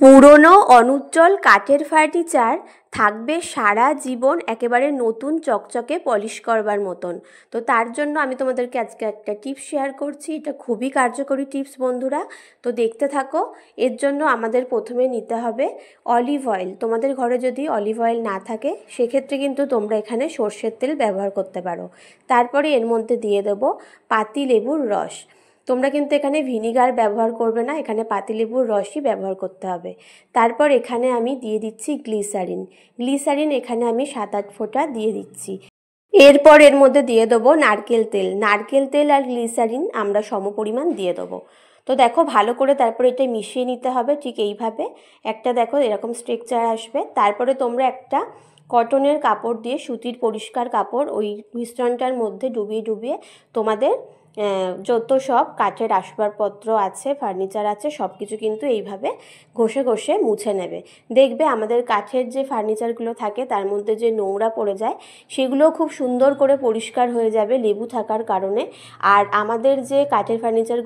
পুরনো অনুজ্জ্বল কাঠের ফার্নিচার থাকবে সারা জীবন একেবারে নতুন চকচকে পলিশ করবার মতন। তো তার জন্য আমি তোমাদেরকে আজকে একটা টিপস শেয়ার করছি। এটা খুবই কার্যকরী টিপস বন্ধুরা, তো দেখতে থাকো। এর জন্য আমাদের প্রথমে নিতে হবে অলিভ অয়েল। তোমাদের ঘরে যদি অলিভ অয়েল না থাকে সেক্ষেত্রে কিন্তু তোমরা এখানে সর্ষের তেল ব্যবহার করতে পারো। তারপরে এর মধ্যে দিয়ে দেবো পাতিলেবুর রস। তোমরা কিন্তু এখানে ভিনিগার ব্যবহার করবে না, এখানে পাতিলেবুর রসই ব্যবহার করতে হবে। তারপর এখানে আমি দিয়ে দিচ্ছি গ্লিসারিন এখানে আমি 7-8 ফোঁটা দিয়ে দিচ্ছি। এরপর এর মধ্যে দিয়ে দেবো নারকেল তেল আর গ্লিসারিন আমরা সমপরিমাণ দিয়ে দেবো। তো দেখো ভালো করে তারপরে এটা মিশিয়ে নিতে হবে। ঠিক এইভাবে একটা দেখো এরকম স্ট্রাকচার আসবে। তারপরে তোমরা একটা কটনের কাপড় দিয়ে, সুতির পরিষ্কার কাপড়, ওই মিশ্রণটার মধ্যে ডুবিয়ে ডুবিয়ে তোমাদের যত সব কাঠের আসবাবপত্র আছে, ফার্নিচার আছে, সব কিছু কিন্তু এইভাবে ঘষে ঘষে মুছে নেবে। দেখবে আমাদের কাঠের যে ফার্নিচারগুলো থাকে তার মধ্যে যে নোংরা পড়ে যায় সেগুলোও খুব সুন্দর করে পরিষ্কার হয়ে যাবে লেবু থাকার কারণে। আর আমাদের যে কাঠের ফার্নিচারগুলো